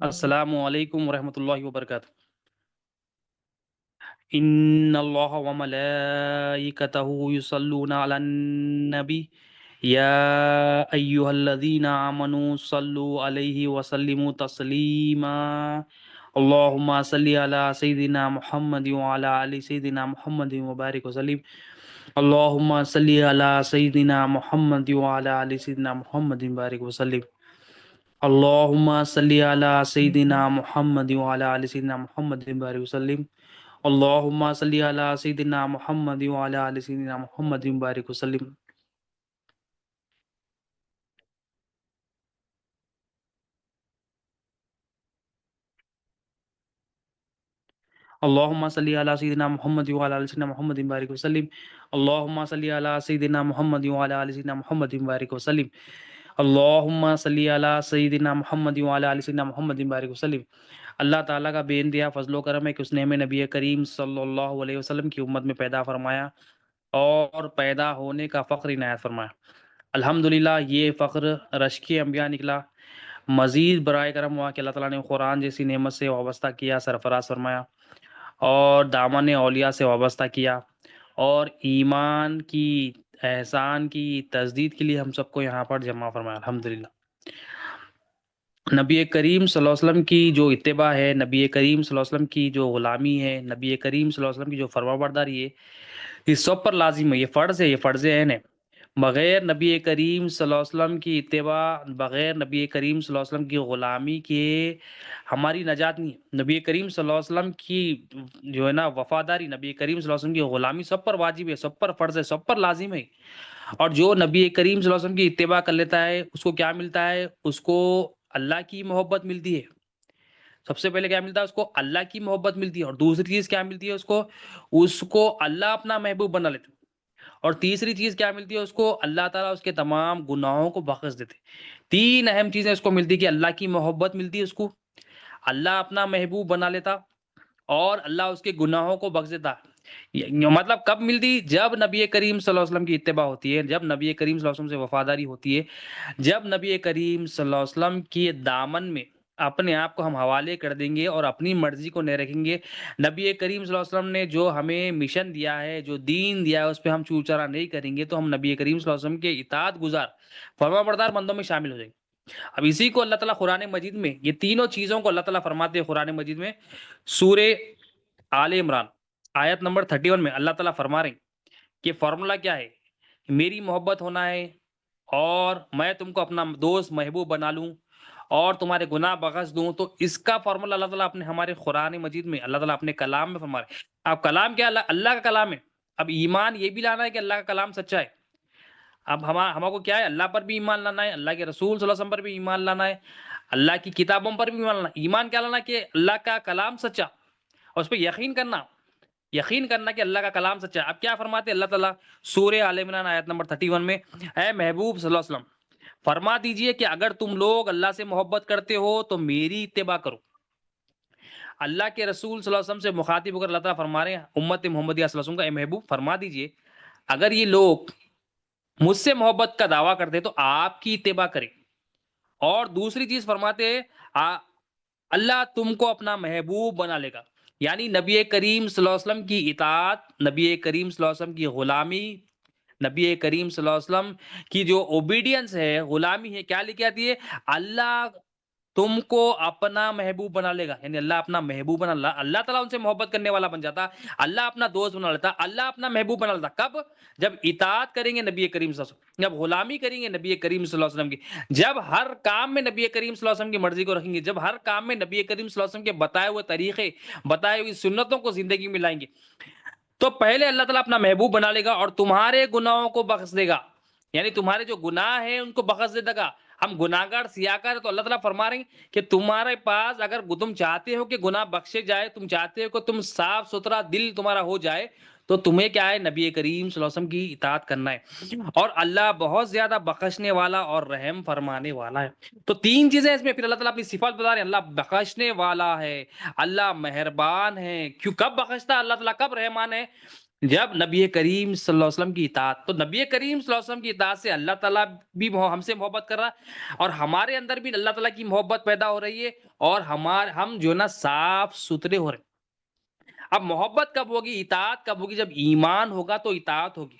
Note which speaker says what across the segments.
Speaker 1: السلام علیکم ورحمۃ اللہ وبرکاتہ۔ ان اللہ وملائکتہ یصلون علی النبی یا ایہا الذین آمنوا صلوا علیہ وسلموا تسلیما اللہم صلی علی سیدنا محمد وعلی آل سیدنا محمد وبارک وسلم اللہم صلی علی سیدنا محمد وعلی آل سیدنا محمد وبارک وسلم اللہم صلی علی سیدنا محمد وعلی آل سیدنا محمد وبارک وسلم اللہم صلی علی سیدنا محمد وعلی آل سیدنا محمد وبارک وسلم۔ اللہم صلی علی سیدنا محمد وعلی آل سیدنا محمد وبارک وسلم اللہم صلی علی سیدنا محمد وعلی آل سیدنا محمد وبارک وسلم اللہم صلی علی سیدنا محمد وعلی آل سیدنا محمد وبارک وسلم۔ اللہ تعالیٰ کا بے انتہا فضل و کرم ہے کہ اس نے ہمیں نبی کریم صلی اللہ علیہ وسلم کی امت میں پیدا فرمایا اور پیدا ہونے کا فخر عنایت فرمایا۔ الحمدللہ یہ فخر رشک انبیاء نکلا۔ مزید برائے کرم ہوا کہ اللہ تعالیٰ نے قرآن جیسی نعمت سے وابستہ کیا، سرفراز فرمایا اور دامن اولیاء سے وابستہ کیا، اور ایمان کی احسان کی تجدید کے لیے ہم سب کو یہاں پر جمع فرمایا۔ الحمدللہ نبی کریم صلی اللہ علیہ وسلم کی جو اتباع ہے، نبی کریم صلی اللہ علیہ وسلم کی جو غلامی ہے، نبی کریم صلی اللہ علیہ وسلم کی جو فرمانبرداری ہے، یہ سب پر لازم ہے، یہ فرض ہے، یہ فرض عین ہے۔ بغیر نبی کریم صلی اللہ علیہ وسلم کی اتباع، بغیر نبی کریم صلی اللہ علیہ وسلم کی غلامی کے ہماری نجات نہیں ہے۔ نبی کریم صلی اللہ علیہ وسلم کی جو ہے نا وفاداری، نبی کریم صلی اللہ علیہ وسلم کی غلامی سب پر واجب ہے، سب پر فرض ہے، سب پر لازم ہے۔ اور جو نبی کریم صلی اللہ علیہ وسلم کی اتباع کر لیتا ہے اس کو کیا ملتا ہے؟ اس کو اللہ کی محبت ملتی ہے۔ سب سے پہلے کیا ملتا ہے؟ اس کو اللہ کی محبت ملتی ہے، اور دوسری چیز کیا ملتی ہے؟ اس کو اللہ اپنا محبوب بنا لیتے، اور تیسری چیز کیا ملتی ہے؟ اس کو اللہ تعالیٰ اس کے تمام گناہوں کو بخش دیتے۔ تین اہم چیزیں اس کو ملتی کہ اللہ کی محبت ملتی ہے، اس کو اللہ اپنا محبوب بنا لیتا، اور اللہ اس کے گناہوں کو بخش دیتا۔ مطلب کب ملتی؟ جب نبی کریم صلی اللہ علیہ وسلم کی اتباع ہوتی ہے، جب نبی کریم صلی اللہ علیہ وسلم سے وفاداری ہوتی ہے، جب نبی کریم صلی اللہ علیہ وسلم کی دامن میں اپنے آپ کو ہم حوالے کر دیں گے اور اپنی مرضی کو نہیں رکھیں گے۔ نبی کریم صلی اللہ علیہ وسلم نے جو ہمیں مشن دیا ہے، جو دین دیا ہے، اس پہ ہم چو چرا نہیں کریں گے، تو ہم نبی کریم صلی اللہ علیہ وسلم کے اطاعت گزار، فرمانبردار بندوں میں شامل ہو جائیں گے۔ اب اسی کو اللہ تعالیٰ قرآن مجید میں، یہ تینوں چیزوں کو اللہ تعالیٰ فرماتے ہیں قرآن مجید میں، سورہ آل عمران آیت نمبر 31 میں اللہ تعالیٰ فرما رہے ہیں کہ فارمولا کیا ہے؟ میری محبت ہونا ہے، اور میں تم کو اپنا دوست محبوب بنا لوں، اور تمہارے گناہ بخش دوں۔ تو اس کا فارمولا اللہ تعالیٰ اپنے ہمارے قرآن مجید میں، اللہ تعالیٰ اپنے کلام میں فرما رہے ہیں۔ اب کلام کیا؟ اللہ کا کلام ہے۔ اب ایمان یہ بھی لانا ہے کہ اللہ کا کلام سچا ہے۔ اب ہم کو کیا ہے؟ اللہ پر بھی ایمان لانا ہے، اللہ کے رسول صلی اللہ علیہ وسلم پر بھی ایمان لانا ہے، اللہ کی کتابوں پر بھی ایمان لانا ہے۔ ایمان کیا لانا؟ کہ اللہ کا کلام سچا، اور اس پہ یقین کرنا کہ اللہ کا کلام سچا ہے۔ اب کیا فرماتے ہیں اللہ تعالیٰ سورہ آل عمران آیت نمبر 31 میں؟ اے محبوب صلی اللہ علیہ وسلم، فرما دیجئے کہ اگر تم لوگ اللہ سے محبت کرتے ہو تو میری اتباع کرو۔ اللہ کے رسول صلی اللہ علیہ وسلم سے مخاطب ہو کر اللہ تعالیٰ فرما رہے ہیں امت محمدیہ صلی اللہ علیہ وسلم کا، اے محبوب فرما دیجئے اگر یہ لوگ مجھ سے محبت کا دعویٰ کرتے تو آپ کی اتباع کریں۔ اور دوسری چیز فرماتے ہیں اللہ تم کو اپنا محبوب بنا لے گا، یعنی نبی کریم صلی اللہ علیہ وسلم کی اطاعت، نبی کریم صلی اللہ علیہ وسلم کی غلامی، نبی کریم صلی اللہ علیہ وسلم کی جو اوبیڈینس ہے، غلامی ہے، کیا لے کے آتی ہے؟ اللہ تم کو اپنا محبوب بنا لے گا، یعنی اللہ اپنا محبوب بنا، اللہ تعالیٰ ان سے محبت کرنے والا بن جاتا، اللہ اپنا دوست بنا لیتا، اللہ اپنا محبوب بنا لیتا۔ کب؟ جب اطاعت کریں گے نبی کریم صلی اللہ علیہ وسلم، جب غلامی کریں گے نبی کریم صلی اللہ علیہ وسلم کی، جب ہر کام میں نبی کریم صلی اللہ علیہ وسلم کی مرضی کو رکھیں گے، جب ہر کام میں نبی کریم صلی اللہ علیہ وسلم کے بتائے ہوئے طریقے، بتائے ہوئی سنتوں کو زندگی میں لائیں گے، تو پہلے اللہ تعالیٰ اپنا محبوب بنا لے گا اور تمہارے گناہوں کو بخش دے گا، یعنی تمہارے جو گناہ ہیں ان کو بخش دے گا۔ ہم گناہگار سیاکار ہیں، تو اللہ تعالیٰ فرما رہے ہیں کہ تمہارے پاس اگر تم چاہتے ہو کہ گناہ بخشے جائے، تم چاہتے ہو کہ تم صاف ستھرا دل تمہارا ہو جائے، تو تمہیں کیا ہے؟ نبی کریم صلی اللہ علیہ وسلم کی اطاعت کرنا ہے۔ اور اللہ بہت زیادہ بخشنے والا اور رحم فرمانے والا ہے۔ تو تین چیزیں اس میں پھر اللہ تعالیٰ اپنی صفات بتا رہے ہیں، اللہ بخشنے والا ہے، اللہ مہربان ہے۔ کیوں؟ کب بخشتا ہے اللہ تعالیٰ؟ کب رحمان ہے؟ جب نبی کریم صلی اللہ علیہ وسلم کی اطاعت، تو نبی کریم صلی اللہ علیہ وسلم کی اطاعت سے اللہ تعالیٰ بھی ہم سے محبت کر رہا ہے، اور ہمارے اندر بھی اللہ تعالیٰ کی محبت پیدا ہو رہی ہے، اور ہم جو ہے نا صاف ستھرے ہو رہے ہیں۔ اب محبت کب ہوگی، اطاعت کب ہوگی؟ جب ایمان ہوگا تو اطاعت ہوگی۔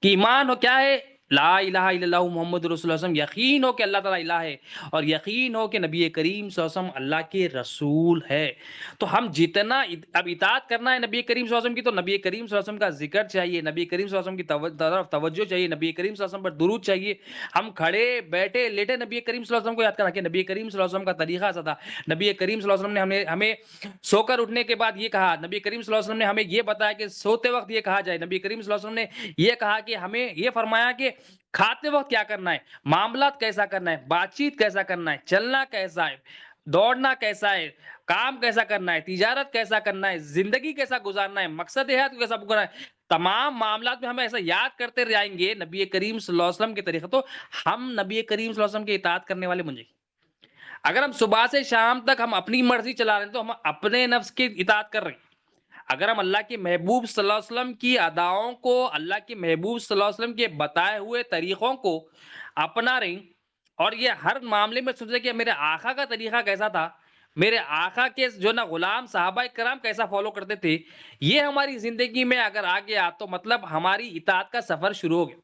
Speaker 1: کہ ایمان ہو کیا ہے؟ لا الہ الا اللہ محمد رسول اللہ صلی اللہ علیہ وسلم، یقین ہو کہ اللہ تعالیٰ الہ ہے، اور یقین ہو کہ نبی کریم صلی اللہ علیہ وسلم اللہ کے رسول ہے۔ تو ہم جتنا اب اطاعت کرنا ہے نبی کریم صلی اللہ علیہ وسلم کی، تو نبی کریم صلی اللہ علیہ وسلم کا ذکر چاہیے، نبی کریم صلی اللہ علیہ وسلم کی طرف توجہ چاہیے، نبی کریم صلی اللہ علیہ وسلم پر درود چاہیے۔ ہم کھڑے بیٹھے لیٹے نبی کریم صلی اللہ علیہ وسلم کو یاد کرنا، کہ نبی کریم صلی اللہ علیہ وسلم کا طریقہ ایسا تھا۔ نبی کریم صلی اللہ علیہ وسلم نے ہمیں سو کر اٹھنے کے بعد یہ کہا، نبی کریم صلی اللہ علیہ وسلم نے ہمیں یہ بتایا کہ سوتے وقت یہ کہا جائے، نبی کریم صلی اللہ علیہ وسلم نے یہ کہا کہ ہمیں یہ فرمایا کہ کھاتے وقت کیا کرنا ہے، معاملات کیسا کرنا ہے، بات چیت کیسا کرنا ہے، چلنا کیسا ہے، دوڑنا کیسا ہے، کام کیسا کرنا ہے، تجارت کیسا کرنا ہے، زندگی کیسا گزارنا ہے، مقصد حیات کو کیسا پکڑنا ہے، تمام معاملات میں ہمیں ایسا یاد کرتے جائیں گے نبی کریم صلی اللہ علیہ وسلم کے طریقے، تو ہم نبی کریم صلی اللہ علیہ وسلم کی اطاعت کرنے والے بن جائیں گے۔ اگر ہم صبح سے شام تک ہم اپنی مرضی چلا رہے ہیں، تو ہم اپنے نفس کی اطاعت کر رہے ہیں۔ اگر ہم اللہ کے محبوب صلی اللہ علیہ وسلم کی اداؤں کو، اللہ کے محبوب صلی اللہ علیہ وسلم کے بتائے ہوئے طریقوں کو اپنا رہے ہیں، اور یہ ہر معاملے میں سوچے کہ میرے آقا کا طریقہ کیسا تھا، میرے آقا کے جو نا غلام صحابہ کرام کیسا فالو کرتے تھے، یہ ہماری زندگی میں اگر آ گیا، تو مطلب ہماری اطاعت کا سفر شروع ہو گیا۔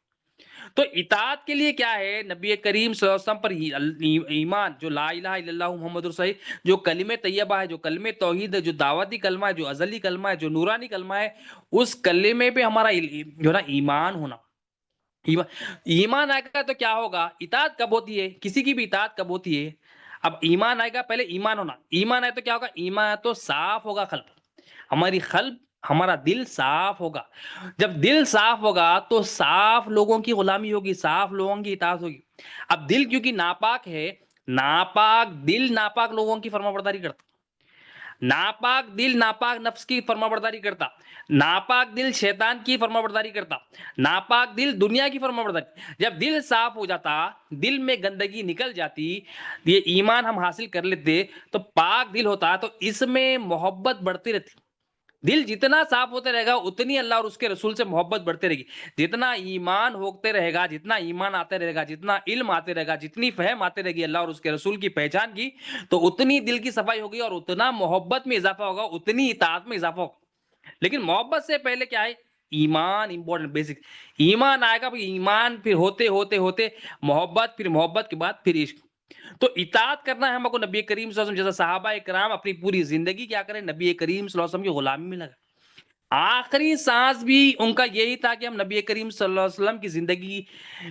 Speaker 1: تو اطاعت کے لیے کیا ہے؟ نبی کریم صلی اللہ علیہ وسلم پر ایمان، جو لا الہ الا اللہ محمد رسول اللہ، جو کلمہ طیبہ ہے، جو کلمہ توحید ہے، جو دعوتی کلمہ ہے، جو ازلی کلمہ ہے، جو نورانی کلمہ ہے، اس کلمے پہ ہمارا جو نا ایمان ہونا۔ ایمان ایمان آئے گا تو کیا ہوگا؟ اطاعت کب ہوتی ہے؟ کسی کی بھی اطاعت کب ہوتی ہے؟ اب ایمان آئے گا، پہلے ایمان ہونا، ایمان آئے تو کیا ہوگا؟ ایمان آئے تو صاف ہوگا قلب، ہماری قلب، ہمارا دل صاف ہوگا۔ جب دل صاف ہوگا تو صاف لوگوں کی غلامی ہوگی، صاف لوگوں کی اطاعت ہوگی۔ اب دل کیونکہ ناپاک ہے، ناپاک دل ناپاک لوگوں کی فرما برداری کرتا، ناپاک دل ناپاک نفس کی فرما برداری کرتا، ناپاک دل شیطان کی فرما برداری کرتا، ناپاک دل دنیا کی فرما برداری۔ جب دل صاف ہو جاتا، دل میں گندگی نکل جاتی، یہ ایمان ہم حاصل کر لیتے، تو پاک دل ہوتا، تو اس میں محبت بڑھتی رہتی۔ دل جتنا صاف ہوتے رہے گا، اتنی اللہ اور اس کے رسول سے محبت بڑھتے رہے گی۔ جتنا ایمان ہوتے رہے گا، جتنا ایمان آتے رہے گا، جتنا علم آتے رہے گا، جتنی فہم آتے رہے گی اللہ اور اس کے رسول کی پہچان کی، تو اتنی دل کی صفائی ہوگی، اور اتنا محبت میں اضافہ ہوگا، اتنی اطاعت میں اضافہ ہوگا۔ لیکن محبت سے پہلے کیا ہے؟ ایمان امپورٹنٹ، بیسک ایمان آئے گا، ایمان پھر ہوتے ہوتے ہوتے محبت، پھر محبت کے بعد پھر عشق۔ تو اطاعت کرنا ہے ہم کو نبی کریم صلی اللہ علیہ وسلم، جیسا صحابہ کرام اپنی پوری زندگی کیا کریں؟ نبی کریم صلی اللہ علیہ وسلم کی غلامی میں لگا۔ آخری سانس بھی ان کا یہی تھا کہ ہم نبی کریم صلی اللہ علیہ وسلم کی زندگی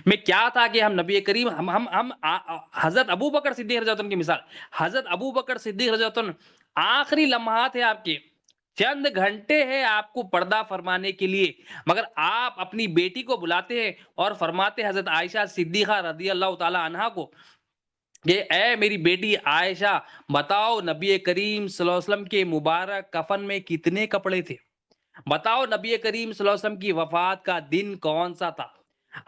Speaker 1: میں کیا تھا کہ ہم نبی کریم، ہم حضرت ابو بکر صدیق رضی اللہ عنہ کی مثال، حضرت ابو بکر صدیق رضی اللہ عنہ، آخری لمحات ہے آپ کے، چند گھنٹے ہیں آپ کو پردہ فرمانے کے لیے، مگر آپ اپنی بیٹی کو بلاتے ہیں اور فرماتے حضرت عائشہ صدیقہ رضی اللہ تعالی عنہا کو کہ اے میری بیٹی عائشہ، بتاؤ نبی کریم صلی اللہ علیہ وسلم کے مبارک کفن میں کتنے کپڑے تھے؟ بتاؤ نبی کریم صلی اللہ علیہ وسلم کی وفات کا دن کون سا تھا؟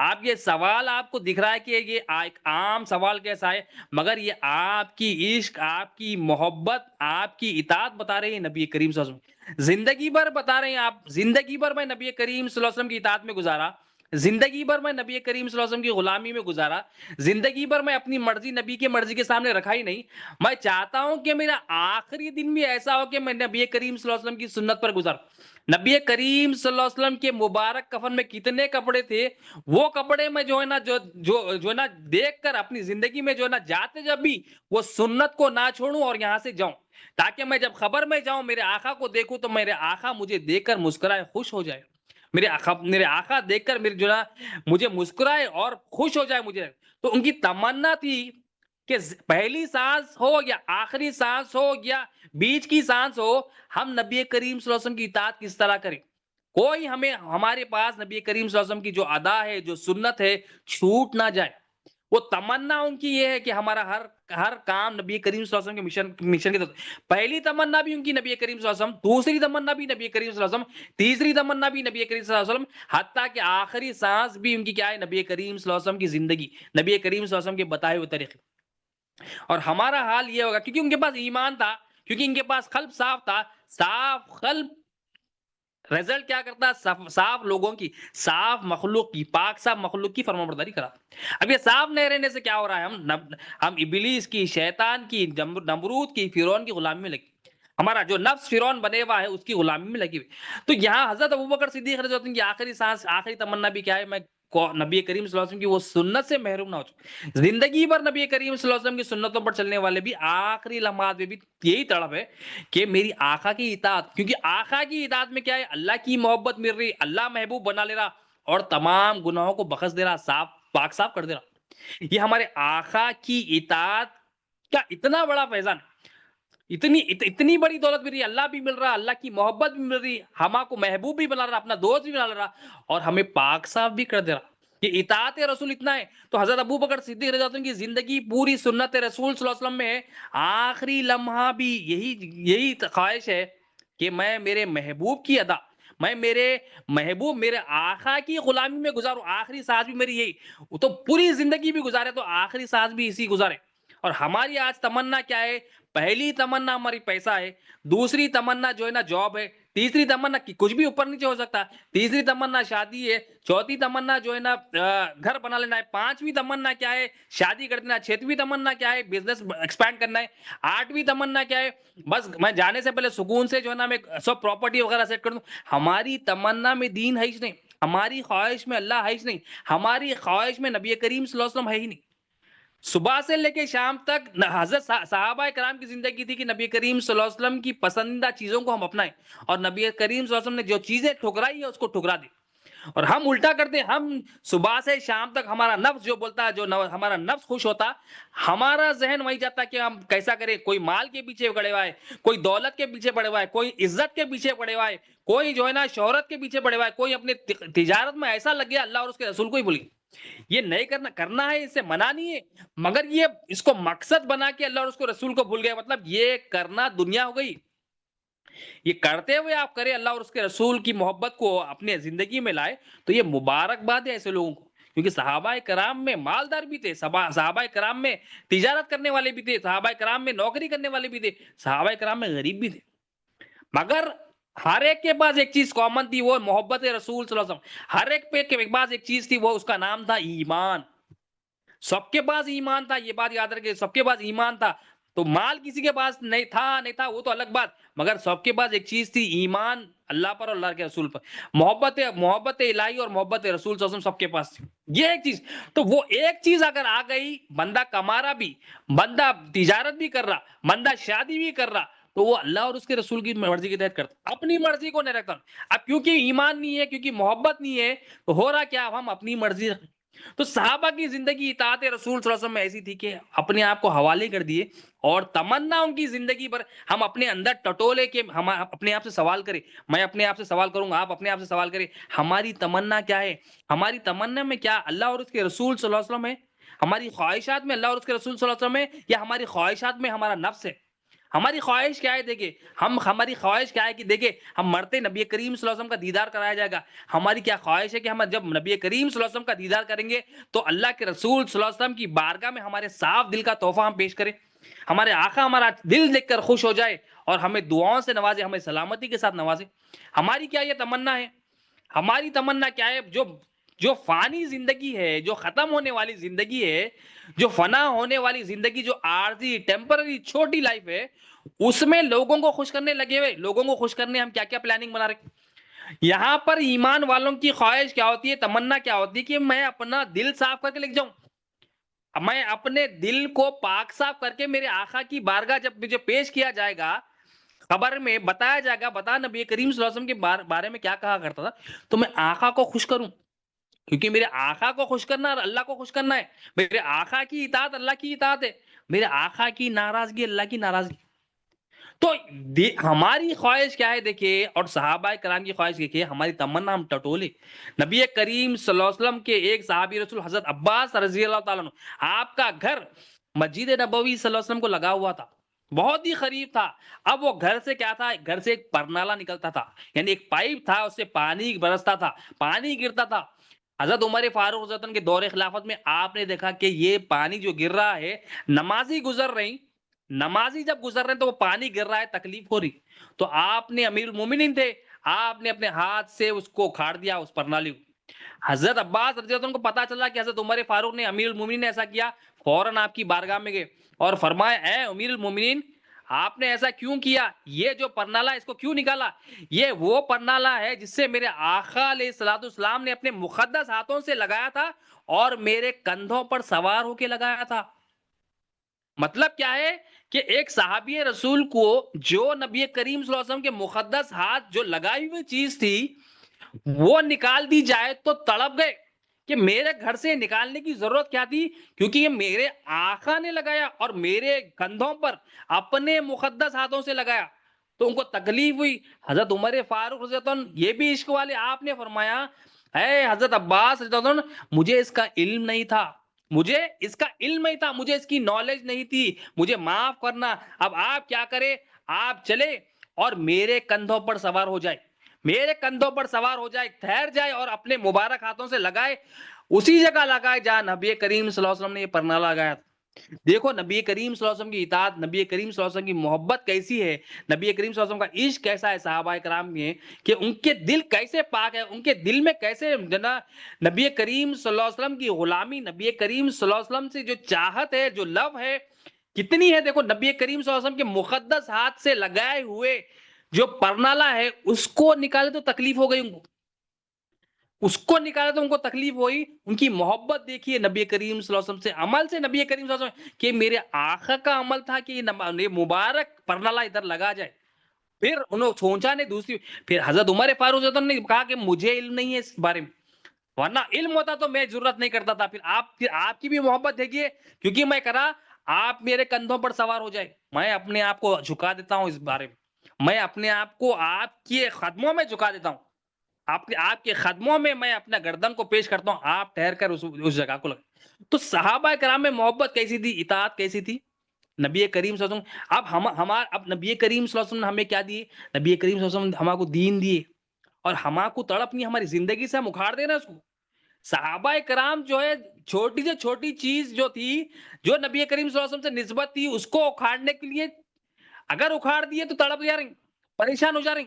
Speaker 1: آپ یہ سوال آپ کو دکھ رہا ہے کہ یہ ایک عام سوال کیسا ہے، مگر یہ آپ کی عشق، آپ کی محبت، آپ کی اطاعت بتا رہے ہیں نبی کریم صلی اللہ علیہ وسلم۔ زندگی بھر بتا رہے ہیں آپ، زندگی بھر میں نبی کریم صلی اللہ علیہ وسلم کی اطاعت میں گزارا، زندگی بھر میں نبی کریم صلی اللہ علیہ وسلم کی غلامی میں گزارا، زندگی بھر میں اپنی مرضی نبی کی مرضی کے سامنے رکھا ہی نہیں۔ میں چاہتا ہوں کہ میرا آخری دن بھی ایسا ہو کہ میں نبی کریم صلی اللہ علیہ وسلم کی سنت پر گزاروں۔ نبی کریم صلی اللہ علیہ وسلم کے مبارک کفن میں کتنے کپڑے تھے، وہ کپڑے میں جو ہے نا جو ہے نا دیکھ کر اپنی زندگی میں جو ہے نا جاتے جب بھی وہ سنت کو نہ چھوڑوں اور یہاں سے جاؤں، تاکہ میں جب خبر میں جاؤں میرے آقا کو دیکھوں تو میرے آقا مجھے دیکھ کر مسکرائے، خوش ہو جائے، میرے آقا دیکھ کر میرے جو ہے نا مجھے مسکرائے اور خوش ہو جائے مجھے۔ تو ان کی تمنا تھی کہ پہلی سانس ہو یا آخری سانس ہو یا بیچ کی سانس ہو، ہم نبی کریم صلی اللہ علیہ وسلم کی اطاعت کس طرح کریں، کوئی ہمارے پاس نبی کریم صلی اللہ علیہ وسلم کی جو ادا ہے، جو سنت ہے، چھوٹ نہ جائے۔ وہ تمنا ان کی یہ ہے کہ ہمارا ہر کام نبی کریم صلی اللہ علیہ وسلم کے مشن کے طرف۔ پہلی تمنا بھی ان کی نبی کریم صلی اللہ علیہ وسلم، دوسری تمنا بھی نبی کریم صلی اللہ علیہ وسلم، تیسری تمنا بھی نبی کریم صلی اللہ علیہ وسلم، حتیٰ کہ آخری سانس بھی ان کی کیا ہے؟ نبی کریم صلی اللہ علیہ وسلم کی زندگی، نبی کریم صلی اللہ علیہ وسلم کے بتائے ہوئے طریقے۔ اور ہمارا حال یہ ہوگا، کیونکہ ان کے پاس ایمان تھا، کیونکہ ان کے پاس قلب صاف تھا، صاف قلب رزلٹ کیا کرتا ہے؟ صاف لوگوں کی، صاف مخلوق کی، پاک صاف مخلوق کی فرمانبرداری کراتا۔ اب یہ صاف نہیں رہنے سے کیا ہو رہا ہے؟ ہم ابلیس کی، شیطان کی، نمرود کی، فرعون کی غلامی میں لگی، ہمارا جو نفس فرعون بنے ہوا ہے اس کی غلامی میں لگی ہوئی۔ تو یہاں حضرت ابوبکر صدیق رضی اللہ عنہ کی آخری سانس، آخری تمنا بھی کیا ہے؟ میں نبی کریم صلی اللہ علیہ وسلم کی وہ سنت سے محروم نہ ہو چکا۔ زندگی بھر نبی کریم صلی اللہ علیہ وسلم کی سنتوں پر چلنے والے بھی آخری لمحات میں بھی یہی تڑپ ہے کہ میری آقا کی اطاعت، کیونکہ آقا کی اطاعت میں کیا ہے؟ اللہ کی محبت مل رہی، اللہ محبوب بنا لے رہا، اور تمام گناہوں کو بخش دے رہا، صاف پاک صاف کر دے رہا۔ یہ ہمارے آقا کی اطاعت کا اتنا بڑا فیضان، اتنی بڑی دولت مل رہی ہے، اللہ بھی مل رہا، اللہ کی محبت بھی مل رہی، ہما کو محبوب بھی بنا رہا، اپنا دوست بھی بنا رہا، اور ہمیں پاک صاف بھی کر دے رہا۔ یہ اطاعت رسول اتنا ہے، تو حضرت ابوبکر صدیق رضی اللہ عنہ کی زندگی پوری سنت رسول صلی اللہ علیہ وسلم میں ہے۔ آخری لمحہ بھی یہی خواہش ہے کہ میں میرے محبوب کی ادا، میں میرے محبوب، میرے آقا کی غلامی میں گزاروں، آخری سانس بھی میری یہی، تو پوری زندگی بھی گزارے تو آخری سانس بھی اسی گزارے۔ اور ہماری آج تمنا کیا ہے؟ پہلی تمنا ہماری پیسہ ہے، دوسری تمنا جو ہے نا جاب ہے، تیسری تمنا کچھ بھی اوپر نیچے ہو سکتا، تیسری تمنا شادی ہے، چوتھی تمنا جو ہے نا گھر بنا لینا ہے، پانچویں تمنا کیا ہے؟ شادی کر دینا، چھٹویں تمنا کیا ہے؟ بزنس ایکسپینڈ کرنا ہے، آٹھویں تمنا کیا ہے؟ بس میں جانے سے پہلے سکون سے جو ہے نا میں سب پراپرٹی وغیرہ سیٹ کر دوں۔ ہماری تمنا میں دین ہے ہی نہیں، ہماری خواہش میں اللہ ہے ہی نہیں، ہماری خواہش میں نبی کریم صلی اللہ علیہ وسلم ہے ہی نہیں۔ صبح سے لے کے شام تک حضرت صحابہ کرام کی زندگی تھی کہ نبی کریم صلی اللہ علیہ وسلم کی پسندیدہ چیزوں کو ہم اپنائیں، اور نبی کریم صلی اللہ علیہ وسلم نے جو چیزیں ٹھکرائی ہے اس کو ٹھکرا دی۔ اور ہم الٹا کرتے ہیں، ہم صبح سے شام تک ہمارا نفس جو بولتا ہے، ہمارا نفس خوش ہوتا، ہمارا ذہن وہی جاتا کہ ہم کیسا کریں، کوئی مال کے پیچھے پڑے ہوا ہے، کوئی دولت کے پیچھے پڑے ہوا ہے، کوئی عزت کے پیچھے پڑے ہوا ہے، کوئی جو ہے نا شہرت کے پیچھے پڑے ہوا ہے، کوئی اپنے تجارت میں ایسا لگ گیا اللہ اور اس کے رسول کو ہی بھول گیا۔ یہ نہیں کرنا ہے، اسے منع نہیں ہے، مگر یہ اس کو مقصد بنا کے اللہ اور اس کو رسول کو بھول گیا، مطلب یہ کرنا دنیا ہو گئی۔ یہ کرتے ہوئے آپ کریں اللہ اور اس کے رسول کی محبت کو اپنے زندگی میں لائے، تو یہ مبارک بات ہے ایسے لوگوں کو، کیونکہ صحابہ کرام میں مالدار بھی تھے، صحابہ کرام میں تجارت کرنے والے بھی تھے، صحابہ کرام میں نوکری کرنے والے بھی تھے، صحابہ کرام میں غریب بھی تھے، مگر ہر ایک کے پاس ایک چیز کامن تھی، وہ محبت رسول صلی اللہ علیہ وسلم۔ ہر ایک کے پاس ایک چیز تھی، وہ اس کا نام تھا ایمان۔ سب کے پاس ایمان تھا، یہ بات یاد رکھے، سب کے پاس ایمان تھا۔ تو مال کسی کے پاس نہیں تھا وہ تو الگ بات، مگر سب کے پاس ایک چیز تھی، ایمان اللہ پر اور اللہ کے رسول پر، محبت الہی اور محبت رسول صلی اللہ علیہ وسلم سب کے پاس تھی، یہ ایک چیز۔ تو وہ ایک چیز اگر آ گئی، بندہ کما رہا بھی، بندہ تجارت بھی کر رہا، بندہ شادی بھی کر رہا، تو وہ اللہ اور اس کے رسول کی مرضی کے تحت کرتا، اپنی مرضی کو نہیں رکھتا۔ اب کیونکہ ایمان نہیں ہے، کیونکہ محبت نہیں ہے، تو ہو رہا کیا؟ ہم اپنی مرضی رکھیں۔ تو صحابہ کی زندگی اطاعت رسول صلی اللہ علیہ وسلم میں ایسی تھی کہ اپنے آپ کو حوالے کر دیے، اور تمنا ان کی زندگی پر ہم اپنے اندر ٹٹولے کے ہم اپنے آپ سے سوال کریں، میں اپنے آپ سے سوال کروں گا، آپ اپنے آپ سے سوال کریں، ہماری تمنا کیا ہے؟ ہماری تمنا میں کیا اللہ اور اس کے رسول صلی اللہ علیہ وسلم ہے؟ ہماری خواہشات میں اللہ اور اس کے رسول صلی اللہ علیہ وسلم ہے، یا ہماری خواہشات میں ہمارا نفس ہے؟ ہماری خواہش کیا ہے؟ دیکھیں، ہماری خواہش کیا ہے کہ دیکھیں ہم مرتے نبی کریم صلی اللہ علیہ وسلم کا دیدار کرایا جائے گا، ہماری کیا خواہش ہے کہ ہم جب نبی کریم صلی اللہ علیہ وسلم کا دیدار کریں گے تو اللہ کے رسول صلی اللہ علیہ وسلم کی بارگاہ میں ہمارے صاف دل کا تحفہ ہم پیش کریں، ہمارے آقا ہمارا دل دیکھ کر خوش ہو جائے اور ہمیں دعاؤں سے نوازے، ہمیں سلامتی کے ساتھ نوازے۔ ہماری کیا یہ تمنا ہے؟ ہماری تمنا کیا ہے؟ جو فانی زندگی ہے، جو ختم ہونے والی زندگی ہے، جو فنا ہونے والی زندگی، جو عارضی ٹیمپرری چھوٹی لائف ہے، اس میں لوگوں کو خوش کرنے لگے ہوئے، لوگوں کو خوش کرنے ہم کیا کیا پلاننگ بنا رہے۔ یہاں پر ایمان والوں کی خواہش کیا ہوتی ہے، تمنا کیا ہوتی ہے کہ میں اپنا دل صاف کر کے لکھ جاؤں، میں اپنے دل کو پاک صاف کر کے میرے آقا کی بارگاہ جب مجھے پیش کیا جائے گا، خبر میں بتایا جائے گا، بتا نبی کریم صلی اللہ علیہ وسلم کے بارے میں کیا کہا کرتا تھا، تو میں آقا کو خوش کروں، کیونکہ میرے آقا کو خوش کرنا اور اللہ کو خوش کرنا ہے، میرے آقا کی اطاعت اللہ کی اطاعت ہے، میرے آقا کی ناراضگی اللہ کی ناراضگی۔ تو ہماری خواہش کیا ہے دیکھیے، اور صحابہ کرام کی خواہش دیکھیے، ہماری تمنا ہم ٹٹولے۔ نبی کریم صلی اللہ علیہ وسلم کے ایک صحابی رسول حضرت عباس رضی اللہ تعالیٰ عنہ، آپ کا گھر مسجد نبوی صلی اللہ علیہ وسلم کو لگا ہوا تھا، بہت ہی قریب تھا۔ اب وہ گھر سے کیا تھا؟ گھر سے ایک پرنالا نکلتا تھا، یعنی ایک پائپ تھا، اس سے پانی برستا تھا، پانی گرتا تھا۔ حضرت عمر فاروق رضی اللہ عنہ کے دور خلافت میں آپ نے دیکھا کہ یہ پانی جو گر رہا ہے، نمازی گزر رہی، نمازی جب گزر رہے ہیں تو وہ پانی گر رہا ہے، تکلیف ہو رہی، تو آپ نے، امیر المومنین تھے، آپ نے اپنے ہاتھ سے اس کو اکھاڑ دیا، اس پرنالی کو۔ حضرت عباس رضی اللہ عنہ کو پتا چلا کہ حضرت عمر فاروق نے، امیر المومنین نے ایسا کیا، فوراً آپ کی بارگاہ میں گئے اور فرمایا اے امیر المومنین، آپ نے ایسا کیوں کیا؟ یہ جو پرنالہ اس کو کیوں نکالا؟ یہ وہ پرنالہ ہے جس سے میرے آقا علیہ الصلوۃ والسلام نے اپنے مقدس ہاتھوں سے لگایا تھا اور میرے کندھوں پر سوار ہو کے لگایا تھا۔ مطلب کیا ہے کہ ایک صحابی رسول کو جو نبی کریم صلی اللہ علیہ وسلم کے مقدس ہاتھ جو لگائی ہوئی چیز تھی وہ نکال دی جائے تو تڑپ گئے کہ میرے گھر سے نکالنے کی ضرورت کیا تھی، کیونکہ یہ میرے آقا نے لگایا اور میرے کندھوں پر اپنے مقدس ہاتھوں سے لگایا، تو ان کو تکلیف ہوئی۔ حضرت عمر فاروق رضی اللہ عنہ، یہ بھی عشق والے، آپ نے فرمایا اے حضرت عباس رضی اللہ عنہ، مجھے اس کا علم نہیں تھا، مجھے اس کا علم نہیں تھا، مجھے اس کی نالج نہیں تھی، مجھے معاف کرنا۔ اب آپ کیا کرے، آپ چلے اور میرے کندھوں پر سوار ہو جائے، میرے کندھوں پر سوار ہو جائے، ٹھہر جائے اور اپنے مبارک ہاتھوں سے لگائے، اسی جگہ لگائے جہاں نبی کریم صلی اللہ علیہ وسلم نے یہ پرنالہ لگایا تھا۔ دیکھو نبی کریم صلی اللہ علیہ وسلم کی اطاعت، نبی کریم صلی اللہ علیہ وسلم کی محبت کیسی ہے، نبی کریم صلی اللہ علیہ وسلم کا عشق کیسا ہے صحابہ کرام میں، کہ ان کے دل کیسے پاک ہے، ان کے دل میں کیسے نبی کریم صلی اللہ علیہ وسلم کی غلامی، نبی کریم صلی اللہ علیہ وسلم سے جو چاہت ہے، جو لو ہے کتنی ہے۔ دیکھو نبی کریم صلی اللہ علیہ وسلم کے مقدس ہاتھ سے لگائے ہوئے جو پرنالہ ہے اس کو نکالے تو تکلیف ہو گئی ان کو، اس کو نکالے تو ان کو تکلیف ہوئی۔ ان کی محبت دیکھیے نبی کریم صلی اللہ علیہ وسلم سے، عمل سے نبی کریم صلی اللہ علیہ وسلم کہ میرے آقا کا عمل تھا کہ یہ مبارک پرنالہ ادھر لگا جائے۔ پھر انہوں سوچا نہیں دوسری، پھر حضرت عمر فاروق رضی اللہ عنہ نے کہا کہ مجھے علم نہیں ہے اس بارے میں، ورنہ علم ہوتا تو میں ضرورت نہیں کرتا تھا۔ پھر آپ کی بھی محبت دیکھیے، کیونکہ میں کرا آپ میرے کندھوں پر سوار ہو جائے، میں اپنے آپ کو جھکا دیتا ہوں اس بارے میں اپنے آپ کو آپ کے قدموں میں جھکا دیتا ہوں، آپ کے قدموں میں اپنا گردن کو پیش کرتا ہوں، آپ ٹھہر کر اس جگہ کو لگا۔ تو صحابہ کرام میں محبت کیسی تھی، اطاعت کیسی تھی نبی کریم صلی اللہ علیہ وسلم۔ اب نبی کریم صلی اللہ علیہ وسلم نے ہمیں کیا دیے، نبی کریم صلی اللہ علیہ وسلم ہمارے کو دین دیے اور ہمارے کو تڑپ نہیں، ہماری زندگی سے ہم اکھاڑ دے رہے ہیں اس کو۔ صحابہ کرام جو ہے چھوٹی سے چھوٹی چیز جو تھی، جو نبی کریم صلی اللہ علیہ وسلم سے نسبت تھی، اس کو اکھاڑنے کے لیے اگر اکھاڑ دیے تو تڑپ جا رہی، پریشان ہو جا رہی،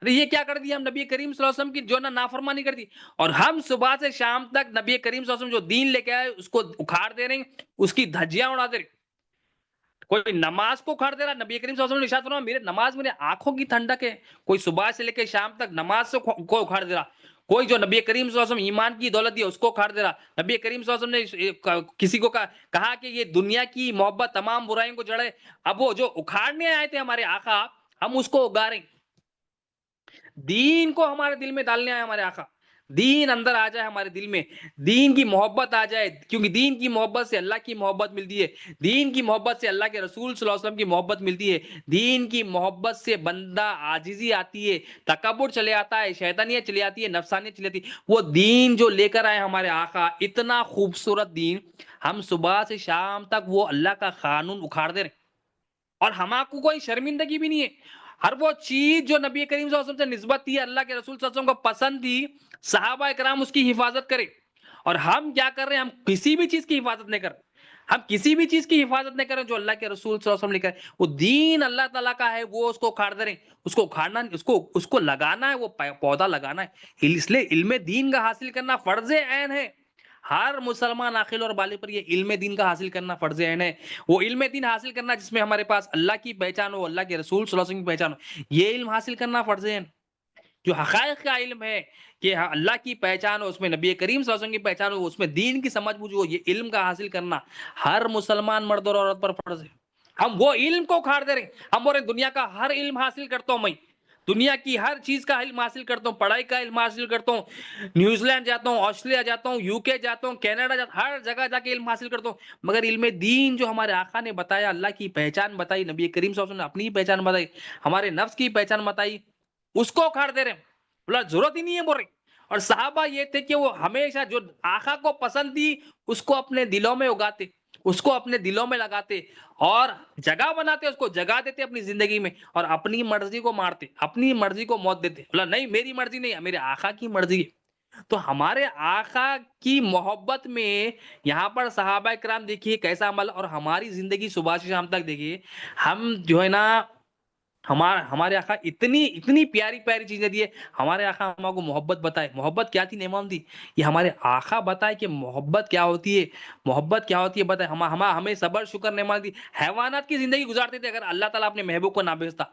Speaker 1: ارے یہ کیا کر دیا ہم نبی کریم صلی اللہ علیہ وسلم کی جو نافرمانی کر دی، اور ہم صبح سے شام تک نبی کریم صلی اللہ علیہ وسلم جو دین لے کے آئے اس کو اکھاڑ دے رہے ہیں، اس کی دھجیاں اڑا دے رہے۔ کوئی نماز کو اکھاڑ دے رہا، نبی کریم صلی اللہ علیہ وسلم نے ارشاد فرمایا میرے نماز میرے آنکھوں کی ٹھنڈک ہے، کوئی صبح سے لے کے شام تک نماز کو اکھاڑ دے رہا، کوئی جو نبی کریم صلی اللہ علیہ وسلم ایمان کی دولت دی اس کو اکھاڑ دے رہا۔ نبی کریم صلی اللہ علیہ وسلم نے کسی کو کہا کہ یہ دنیا کی محبت تمام برائیوں کو جڑے، اب وہ جو اکھاڑنے آئے تھے ہمارے آقا، ہم اس کو اگا رہے ہیں، دین کو ہمارے دل میں ڈالنے آئے ہمارے آقا، دین اندر آ جائے ہمارے دل میں، دین کی محبت آ جائے، کیونکہ دین کی محبت سے اللہ کی محبت ملتی ہے، دین کی محبت سے اللہ کے رسول صلی اللہ علیہ وسلم کی محبت ملتی ہے، دین کی محبت سے بندہ عاجزی آتی ہے، تکبر چلے آتا ہے، شیطانیت چلی آتی ہے، نفسانیت چلی آتی ہے۔ وہ دین جو لے کر آئے ہمارے آقا، اتنا خوبصورت دین، ہم صبح سے شام تک وہ اللہ کا قانون اکھاڑ دے رہے ہیں، اور ہمارے کو کوئی شرمندگی بھی نہیں ہے۔ ہر وہ چیز جو نبی کریم صلی اللہ علیہ وسلم سے نسبت تھی، اللہ کے رسول صلی اللہ علیہ وسلم کو پسند تھی، صحابہ کرام اس کی حفاظت کرے، اور ہم کیا کر رہے ہیں، ہم کسی بھی چیز کی حفاظت نہیں کر رہے، ہم کسی بھی چیز کی حفاظت نہیں کر رہے جو اللہ کے رسول صلی اللہ علیہ وسلم نے کہا، وہ دین اللہ تعالیٰ کا ہے، وہ اس کو اکھاڑ دے رہے ہیں، اس کو اکھاڑنا، اس کو لگانا ہے، وہ پودا لگانا ہے۔ اس لیے علم دین کا حاصل کرنا فرض عین ہے، ہر مسلمان عاقل اور بالغ پر یہ علم دین کا حاصل کرنا فرض عین ہے۔ وہ علم دین حاصل کرنا جس میں ہمارے پاس اللہ کی پہچان ہو، اللہ کے رسول صلی اللہ علیہ وسلم کی پہچان ہو، یہ علم حاصل کرنا فرض عین۔ جو حقائق کا علم ہے کہ اللہ کی پہچان ہو، اس میں نبی کریم صلی اللہ علیہ وسلم کی پہچان ہو، اس میں دین کی سمجھ بوجھ ہو، یہ علم کا حاصل کرنا ہر مسلمان مرد اور عورت پر فرض ہے۔ ہم وہ علم کو اکھاڑ دے رہے ہیں، ہم بول رہے ہیں دنیا کا ہر علم حاصل کرتا ہوں، میں دنیا کی ہر چیز کا علم حاصل کرتا ہوں، پڑھائی کا علم حاصل کرتا ہوں، نیوزی لینڈ جاتا ہوں، آسٹریلیا جاتا ہوں، یو کے جاتا ہوں، کینیڈا جاتا ہوں، ہر جگہ جا کے علم حاصل کرتا ہوں، مگر علم دین جو ہمارے آقا نے بتایا، اللہ کی پہچان بتائی، نبی کریم صلی اللہ علیہ وسلم نے اپنی پہچان بتائی، ہمارے نفس کی پہچان بتائی، اس کو اکھاڑ دے رہے ہیں، بولا ضرورت ہی نہیں ہے، بول رہے۔ اور صحابہ یہ تھے کہ وہ ہمیشہ جو آقا کو پسند تھی اس کو اپنے دلوں میں اگاتے، اس کو اپنے دلوں میں لگاتے اور جگہ بناتے، اس کو جگہ دیتے اپنی زندگی میں، اور اپنی مرضی کو مارتے، اپنی مرضی کو موت دیتے، بولا نہیں میری مرضی نہیں، میرے آقا کی مرضی ہے۔ تو ہمارے آقا کی محبت میں یہاں پر صحابہ کرام دیکھیے کیسا عمل، اور ہماری زندگی صبح سے شام تک دیکھیے، ہم جو ہے نا ہمارے آقا اتنی پیاری پیاری چیزیں دیے. ہمارے آقا ہم کو محبت بتائے. محبت کیا تھی امام دی؟ یہ ہمارے آقا بتائے کہ محبت کیا ہوتی ہے. محبت کیا ہوتی ہے بتائے. ہمیں صبر شکر نعمت دی. حیوانات کی زندگی گزارتے تھے اگر اللہ تعالیٰ اپنے محبوب کو نہ بھیجتا.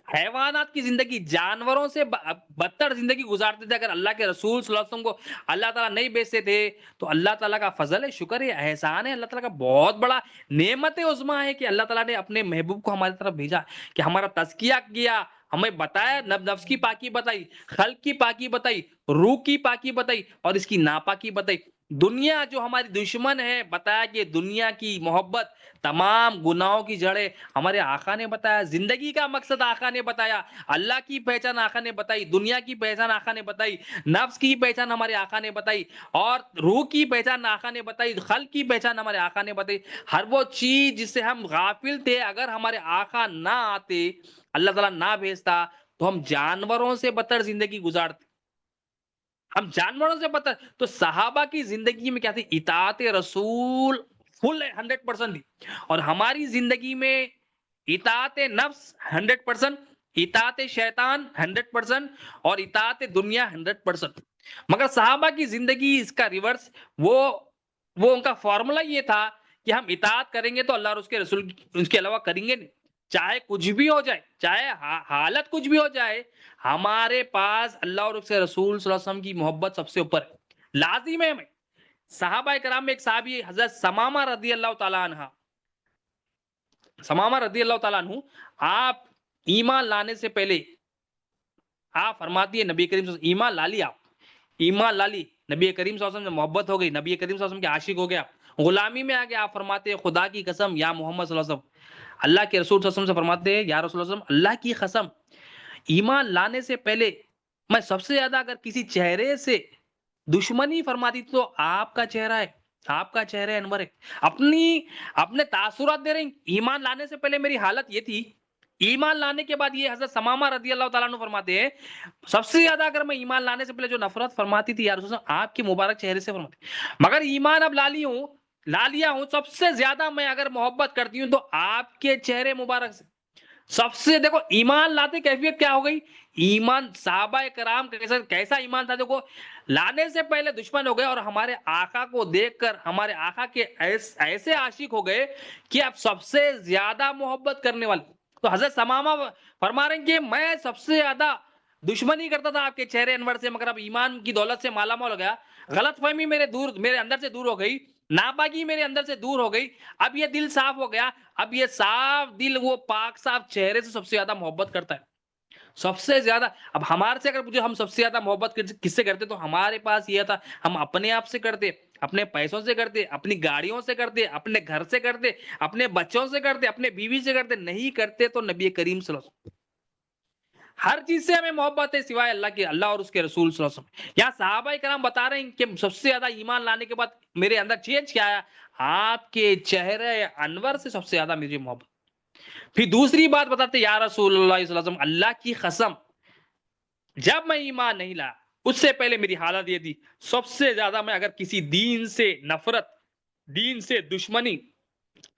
Speaker 1: حیوانات کی زندگی جانوروں سے بدتر زندگی گزارتے تھے اگر اللہ کے رسول صلی اللہ علیہ وسلم کو اللہ تعالیٰ نہیں بھیجتے تھے. تو اللہ تعالیٰ کا فضل ہے، شکر ہے، احسان ہے. اللہ تعالیٰ کا بہت بڑا نعمت عظمیٰ ہے کہ اللہ تعالیٰ نے اپنے محبوب کو ہماری طرف بھیجا، کہ ہمارا تزکیہ کیا، ہمیں بتایا، نفس کی پاکی بتائی، خلق کی پاکی بتائی، روح کی پاکی بتائی اور اس کی ناپاکی بتائی. دنیا جو ہماری دشمن ہے بتایا کہ دنیا کی محبت تمام گناہوں کی جڑ ہے. ہمارے آقا نے بتایا، زندگی کا مقصد آقا نے بتایا، اللہ کی پہچان آقا نے بتائی، دنیا کی پہچان آقا نے بتائی، نفس کی پہچان ہمارے آقا نے بتائی اور روح کی پہچان آقا نے بتائی، خلق کی پہچان ہمارے آقا نے بتائی. ہر وہ چیز جس سے ہم غافل تھے اگر ہمارے آقا نہ آتے، اللہ تعالیٰ نہ بھیجتا، تو ہم جانوروں سے بدتر زندگی گزارتے. ہم جانوروں سے بدتر. تو صحابہ کی زندگی میں کیا تھی؟ اطاعت رسول فل 100% تھی. اور ہماری زندگی میں اطاعت نفس 100%، اطاعت شیطان 100% اور اطاعت دنیا 100%. مگر صحابہ کی زندگی اس کا ریورس. وہ ان کا فارمولا یہ تھا کہ ہم اطاعت کریں گے تو اللہ اور اس کے رسول اس کے علاوہ کریں گے نہیں. چاہے کچھ بھی ہو جائے، چاہے حالت کچھ بھی ہو جائے، ہمارے پاس اللہ اور اس کے رسول صلی اللہ علیہ وسلم کی محبت سب سے اوپر ہے، لازم ہے ہمیں. صحابہ کرام میں ایک صحابی حضرت ثمامہ رضی اللہ تعالیٰ عنہ، ثمامہ رضی اللہ تعالیٰ عنہ، آپ ایمان لانے سے پہلے آپ فرماتی ہے نبی کریم صلی اللہ علیہ وسلم ایمان لا لی، آپ ایمان لا لی، نبی کریم صلی اللہ علیہ وسلم سے محبت ہو گئی، نبی کریم صلی اللہ علیہ وسلم کے عاشق ہو گیا، غلامی میں آ گیا. آپ فرماتے ہیں خدا کی قسم یا محمد صلی اللہ علیہ وسلم، اللہ کے رسول صلی اللہ علیہ وسلم سے فرماتے ہیں یا رسول اللہ علیہ وسلم، اللہ کی قسم ایمان لانے سے پہلے میں سب سے زیادہ اگر کسی چہرے سے دشمنی فرماتی تو آپ کا چہرہ ہے، آپ کا چہرہ انور ہے. اپنے تاثرات دے رہے ہیں. ایمان لانے سے پہلے میری حالت یہ تھی، ایمان لانے کے بعد یہ حضرت ثمامہ رضی اللہ تعالیٰ عنہ فرماتے ہیں سب سے زیادہ اگر میں ایمان لانے سے پہلے جو نفرت فرماتی تھی یا رسول اللہ آپ کے مبارک چہرے سے فرماتی، مگر ایمان اب لا لیا ہوں سب سے زیادہ میں اگر محبت کرتی ہوں تو آپ کے چہرے مبارک سے. سب سے دیکھو ایمان لاتے کیفیت کیا ہو گئی. ایمان صحابہ کرام کیسا ایمان تھا، دیکھو لانے سے پہلے دشمن ہو گئے اور ہمارے آقا کو دیکھ کر ہمارے آقا کے ایسے عاشق ہو گئے کہ اب سب سے زیادہ محبت کرنے والے. تو حضرت ثمامہ فرما رہے ہیں کہ میں سب سے زیادہ دشمنی کرتا تھا آپ کے چہرے انور سے، مگر اب ایمان کی دولت سے مالا مال ہو گیا، غلط فہمی میرے اندر سے دور ہو گئی، ناپاکی میرے اندر سے دور ہو گئی، اب یہ دل صاف ہو گیا. اب یہ صاف دل وہ پاک صاف چہرے سے سب سے زیادہ محبت کرتا ہے، سب سے زیادہ. اب ہمارے سے اگر پوچھو ہم سب سے زیادہ محبت کس سے کرتے تو ہمارے پاس یہ تھا ہم اپنے آپ سے کرتے، اپنے پیسوں سے کرتے، اپنی گاڑیوں سے کرتے، اپنے گھر سے کرتے، اپنے بچوں سے کرتے، اپنے بیوی سے کرتے. نہیں کرتے تو نبی کریم صلی اللہ علیہ وسلم ہر چیز سے ہمیں محبت ہے سوائے اللہ اور اس کے رسول صلی اللہ علیہ وسلم. یہاں صحابہ کرام بتا رہے ہیں کہ سب سے زیادہ ایمان لانے کے بعد میرے اندر چینج کیا ہے، آپ کے چہرے انور سے سب سے زیادہ مجھے محبت. پھر دوسری بات بتاتے یا رسول اللہ صلی اللہ علیہ وسلم، اللہ کی قسم جب میں ایمان نہیں لایا اس سے پہلے میری حالت یہ تھی، سب سے زیادہ میں اگر کسی دین سے نفرت، دین سے دشمنی،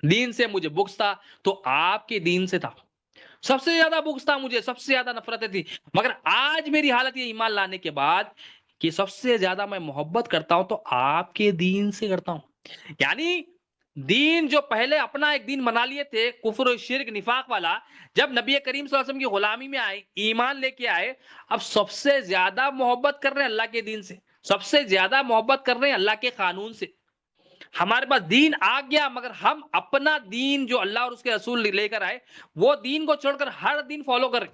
Speaker 1: دین سے مجھے بغض تھا تو آپ کے دین سے تھا. سب سے زیادہ بغض تھا مجھے، سب سے زیادہ نفرتیں تھی. مگر آج میری حالت یہ ایمان لانے کے بعد کہ سب سے زیادہ میں محبت کرتا ہوں تو آپ کے دین سے کرتا ہوں. یعنی دین جو پہلے اپنا ایک دین بنا لیے تھے کفر و شرک نفاق والا، جب نبی کریم صلی اللہ علیہ وسلم کی غلامی میں آئے، ایمان لے کے آئے، اب سب سے زیادہ محبت کر رہے ہیں اللہ کے دین سے، سب سے زیادہ محبت کر رہے ہیں اللہ کے قانون سے. ہمارے پاس دین آ گیا مگر ہم اپنا دین جو اللہ اور اس کے رسول لے کر آئے وہ دین کو چھوڑ کر ہر دین فالو کریں،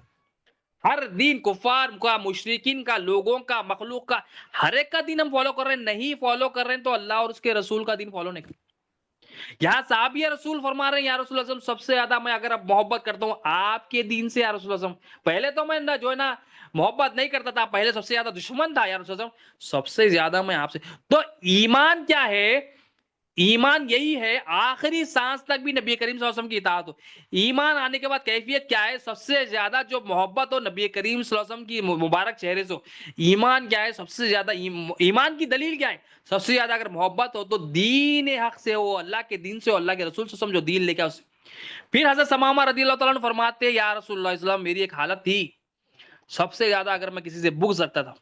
Speaker 1: ہر دین کفار کا، مشرکین کا، لوگوں کا، مخلوق کا، ہر ایک کا دین ہم فالو کر رہے ہیں. نہیں فالو کر رہے ہیں تو اللہ اور اس کے رسول کا دین فالو نہیں کر. یہاں صحابی رسول فرما رہے ہیں یا رسول اللہ سب سے زیادہ میں اگر اب محبت کرتا ہوں آپ کے دین سے یا رسول اللہ. پہلے تو میں جو ہے نا محبت نہیں کرتا تھا، پہلے سب سے زیادہ دشمن تھا یا رسول اللہ، سب سے زیادہ میں آپ سے. تو ایمان کیا ہے؟ ایمان یہی ہے آخری سانس تک بھی نبی کریم صلی اللہ علیہ وسلم کی اطاعت ہو. ایمان آنے کے بعد کیفیت کیا ہے؟ سب سے زیادہ جو محبت ہو نبی کریم صلی اللہ علیہ وسلم کی مبارک چہرے سے. ایمان کیا ہے؟ سب سے زیادہ ایمان کی دلیل کیا ہے؟ سب سے زیادہ اگر محبت ہو تو دین حق سے ہو، اللہ کے دین سے ہو، اللہ کے رسول صلی اللہ علیہ وسلم جو دین لے کے پھر حضرت ثمامہ رضی اللہ تعالیٰ عنہ فرماتے ہیں یا رسول اللہ صلی اللہ علیہ وسلم میری ایک حالت تھی، سب سے زیادہ اگر میں کسی سے بغض رکھتا تھا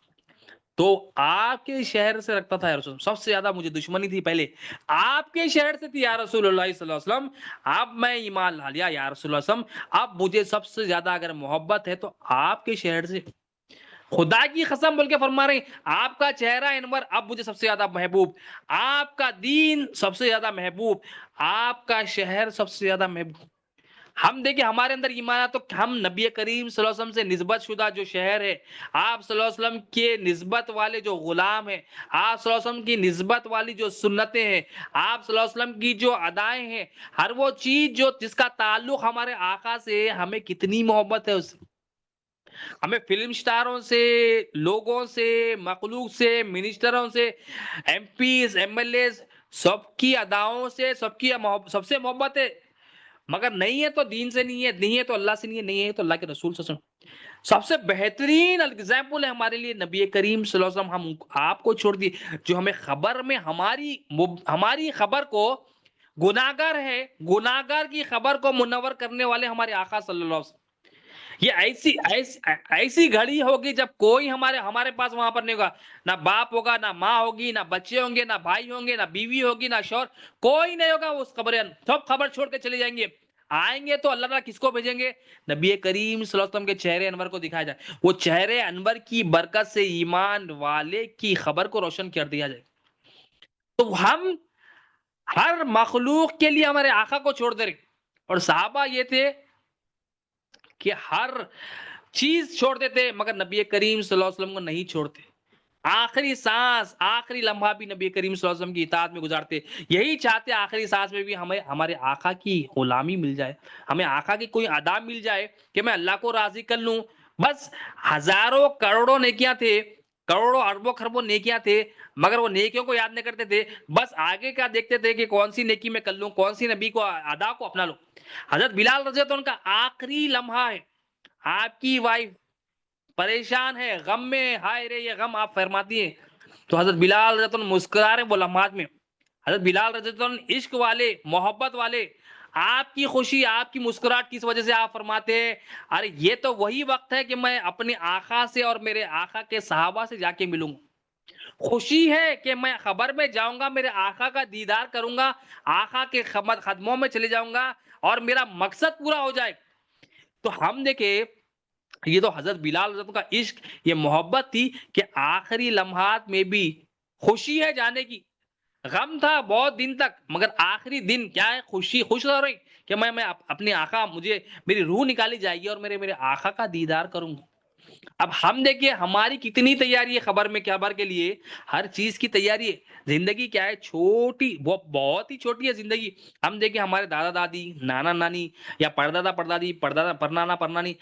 Speaker 1: تو آپ کے شہر سے رکھتا تھا یا رسول اللہ، سب سے زیادہ مجھے دشمنی تھی پہلے آپ کے شہر سے تھی یا رسول اللہ صلی اللہ علیہ وسلم، اب میں ایمان لا لیا یا رسول اللہ صلی اللہ علیہ وسلم، اب مجھے سب سے زیادہ اگر محبت ہے تو آپ کے شہر سے، خدا کی قسم بول کے فرما رہے ہیں آپ کا چہرہ انور اب مجھے سب سے زیادہ محبوب، آپ کا دین سب سے زیادہ محبوب، آپ کا شہر سب سے زیادہ محبوب۔ ہم دیکھیں ہمارے اندر ایمان ہے تو ہم نبی کریم صلی اللہ علیہ وسلم سے نسبت شدہ جو شہر ہے، آپ صلی اللہ علیہ وسلم کے نسبت والے جو غلام ہیں، آپ صلی اللہ علیہ وسلم کی نسبت والی جو سنتیں ہیں، آپ صلی اللہ علیہ وسلم کی جو ادائیں ہیں، ہر وہ چیز جو جس کا تعلق ہمارے آقا سے ہے، ہمیں کتنی محبت ہے اس سے، ہمیں فلم سٹاروں سے، لوگوں سے، مخلوق سے، منسٹروں سے، M Ps, M L As, سب کی اداؤں سے، سب سے محبت ہے، مگر نہیں ہے تو دین سے نہیں ہے، نہیں ہے تو اللہ سے نہیں ہے، نہیں ہے تو اللہ کے رسول سے سب سے بہترین اگزامپل ہے ہمارے لیے نبی کریم صلی اللہ علیہ وسلم، ہم آپ کو چھوڑ دی جو ہمیں خبر میں ہماری خبر کو گناہگار ہے، گناہگار کی خبر کو منور کرنے والے ہمارے آقا صلی اللہ علیہ وسلم، یہ ایسی گھڑی ہوگی جب کوئی ہمارے پاس وہاں پر نہیں ہوگا، نہ باپ ہوگا، نہ ماں ہوگی، نہ بچے ہوں گے، نہ بھائی ہوں گے، نہ بیوی ہوگی، نہ شوہر، کوئی نہیں ہوگا اس خبر، سب خبر چھوڑ کے چلے جائیں گے، آئیں گے تو اللہ تعالیٰ کس کو بھیجیں گے؟ نبی کریم صلی اللہ علیہ وسلم کے چہرے انور کو دکھایا جائے، وہ چہرے انور کی برکت سے ایمان والے کی خبر کو روشن کر دیا جائے، تو ہم ہر مخلوق کے لیے ہمارے آقا کو چھوڑ دے رہے، اور صحابہ یہ تھے کہ ہر چیز چھوڑ دیتے مگر نبی کریم صلی اللہ علیہ وسلم کو نہیں چھوڑتے، آخری سانس، آخری لمحہ بھی نبی کریم صلی اللہ علیہ وسلم کی اطاعت میں گزارتے، یہی چاہتے آخری سانس میں بھی ہمیں ہمارے آقا کی غلامی مل جائے، ہمیں آقا کی کوئی ادا مل جائے کہ میں اللہ کو راضی کر لوں، بس ہزاروں کروڑوں نیکیاں تھے، کروڑوں اربوں خربوں نیکیاں تھے، مگر وہ نیکیوں کو یاد نہیں کرتے تھے، بس آگے کا دیکھتے تھے کہ کون سی نیکی میں کر لوں، کون سی نبی کو ادا کو اپنا لوں۔ حضرت بلال رضی اللہ عنہ کا آخری لمحہ ہے، آپ کی وائف پریشان ہے، غم میں، ہائے رے یہ غم، آپ فرماتی ہیں تو حضرت بلال رضی اللہ عنہ مسکرا رہے وہ لمحات میں، حضرت بلال رضی اللہ عنہ عشق والے، محبت والے، آپ کی خوشی، آپ کی مسکراہٹ کس وجہ سے آپ فرماتے ہیں ارے یہ تو وہی وقت ہے کہ میں اپنے آقا سے اور میرے آقا کے صحابہ سے جا کے ملوں گا، خوشی ہے کہ میں خبر میں جاؤں گا، میرے آقا کا دیدار کروں گا، آقا کے خدموں میں چلے جاؤں گا اور میرا مقصد پورا ہو جائے۔ تو ہم دیکھیں یہ تو حضرت بلال رضی اللہ عنہ کا عشق، یہ محبت تھی کہ آخری لمحات میں بھی خوشی ہے جانے کی، غم تھا بہت دن تک مگر آخری دن کیا ہے، خوشی، خوش ہو رہی کہ میں اپنے آقا، مجھے میری روح نکالی جائے گی اور میرے آقا کا دیدار کروں گا۔ اب ہم دیکھیے ہماری کتنی تیاری ہے خبر میں، خبر کے لیے ہر چیز کی تیاری ہے، زندگی کیا ہے چھوٹی، بہت ہی چھوٹی ہے زندگی، ہم دیکھیں ہمارے دادا دادی، نانا نانی یا پردادا پردادی، پرنانا پرنانی،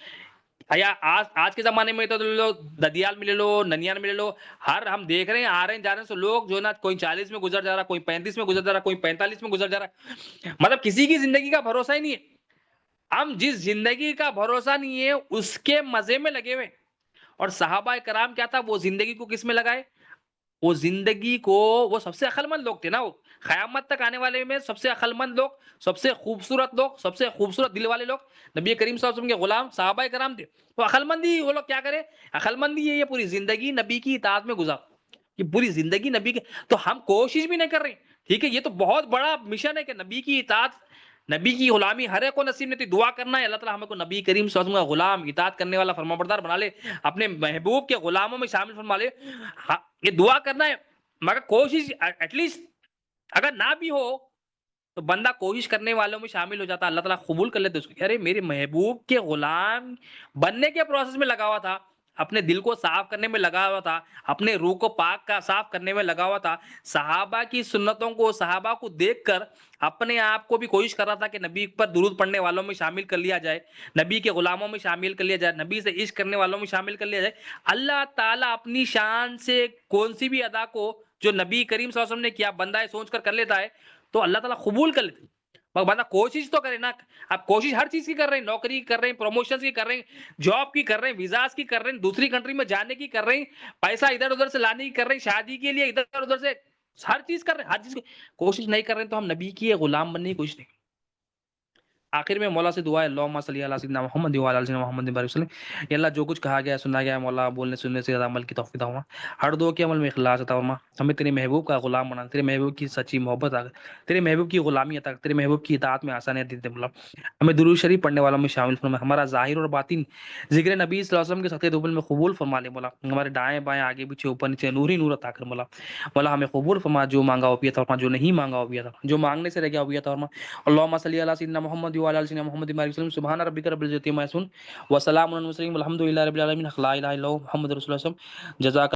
Speaker 1: یا آج کے زمانے میں تو لو ددیال میں لے لو، ننیال میں لے لو، ہر ہم دیکھ رہے ہیں آ رہے ہیں جا رہے ہیں تو لوگ جو ہے نا کوئی 40 میں گزر جا رہا، کوئی 35 میں گزر جا رہا، کوئی 45 میں گزر جا رہا، مطلب کسی کی زندگی کا بھروسہ ہی نہیں ہے، ہم جس زندگی کا بھروسہ نہیں ہے اس کے مزے میں لگے ہوئے، اور صحابہ کرام کیا تھا، وہ زندگی کو کس میں لگائے، وہ زندگی کو، وہ سب سے عقل مند لوگ تھے نا، وہ قیامت تک آنے والے میں سب سے عقل مند لوگ، سب سے خوبصورت لوگ، سب سے خوبصورت دل والے لوگ نبی کریم صلی اللہ علیہ وسلم کے غلام صحابہ کرام تھے، تو عقل مندی وہ لوگ کیا کرے، عقل مندی یہ پوری زندگی نبی کی اطاعت میں گزار، یہ پوری زندگی نبی کے، تو ہم کوشش بھی نہیں کر رہے، ٹھیک ہے یہ تو بہت بڑا مشن ہے کہ نبی کی اطاعت، نبی کی غلامی ہر ایک کو نصیب نہیں تھی، دعا کرنا ہے اللہ تعالی ہمیں کو نبی کریم صلی اللہ علیہ وسلم کا غلام، اطاعت کرنے والا، فرمانبردار بنا لے، اپنے محبوب کے غلاموں میں شامل فرما لے، یہ دعا کرنا ہے، مگر کوشش ایٹ لیسٹ اگر نہ بھی ہو تو بندہ کوشش کرنے والوں میں شامل ہو جاتا، اللہ تعالیٰ قبول کر لیتے اس کو، ارے میرے محبوب کے غلام بننے کے پروسیس میں لگا ہوا تھا، اپنے دل کو صاف کرنے میں لگا ہوا تھا، اپنے روح کو پاک کا صاف کرنے میں لگا ہوا تھا، صحابہ کی سنتوں کو، صحابہ کو دیکھ کر اپنے آپ کو بھی کوشش کر رہا تھا کہ نبی پر درود پڑھنے والوں میں شامل کر لیا جائے، نبی کے غلاموں میں شامل کر لیا جائے، نبی سے عشق کرنے والوں میں شامل کر لیا جائے، اللہ تعالیٰ اپنی شان سے کون سی بھی ادا کو جو نبی کریم صلی اللہ علیہ وسلم نے کیا بندہ ہے سوچ کر لیتا ہے تو اللہ تعالیٰ قبول کر لیتے، مگر بندہ کوشش تو کرے نا، آپ کوشش ہر چیز کی کر رہے ہیں، نوکری کی کر رہے ہیں، پروموشن کی کر رہے ہیں، جاب کی کر رہے ہیں، ویزاز کی کر رہے ہیں، دوسری کنٹری میں جانے کی کر رہے ہیں، پیسہ ادھر ادھر سے لانے کی کر رہے ہیں، شادی کے لیے ادھر ادھر سے ہر چیز کر رہے ہیں، ہر چیز کوشش نہیں کر رہے ہیں تو ہم نبی کی غلام بننے کی کوشش نہیں، آخر میں مولا سے دعا ہے اللہم صلی علی سیدنا محمد و علی سیدنا محمد بارک وسلم. یا اللہ جو کچھ کہا گیا ہے سنا گیا ہے مولا بولنے سننے سے زیادہ عمل کی توفیق عطا فرما. ہر دعا کے عمل میں اخلاص عطا فرما. ہمیں تیرے محبوب کا غلام بنا, تیرے محبوب کی سچی محبت عطا, تیرے محبوب کی غلامی عطا, تیرے محبوب کی اطاعت میں آسانیاں دے مولا. ہمیں درود شریف پڑھنے والوں میں شامل فرما. ہمارا ظاہر اور باطن ذکر نبی صلی اللہ علیہ وسلم کے سطح دوبل میں قبول فرما لے مولا. ہمارے دائیں بائیں آگے پیچھے اوپر نیچے نور ہی نور عطا کر مولا. مولا ہمیں قبول فرما, جو مانگا ہو بھی عطا فرما, جو نہیں مانگا ہو بھی عطا فرما, جو مانگنے سے رہ گیا ہو بھی عطا فرما. اللهم صل على سيدنا محمد وعلى ال سيدنا محمد بارك وسلم. سبحان ربك رب العزة عما يصفون وسلام على المرسلين والحمد لله رب العالمين. لا اله الا الله محمد رسول الله. جزاك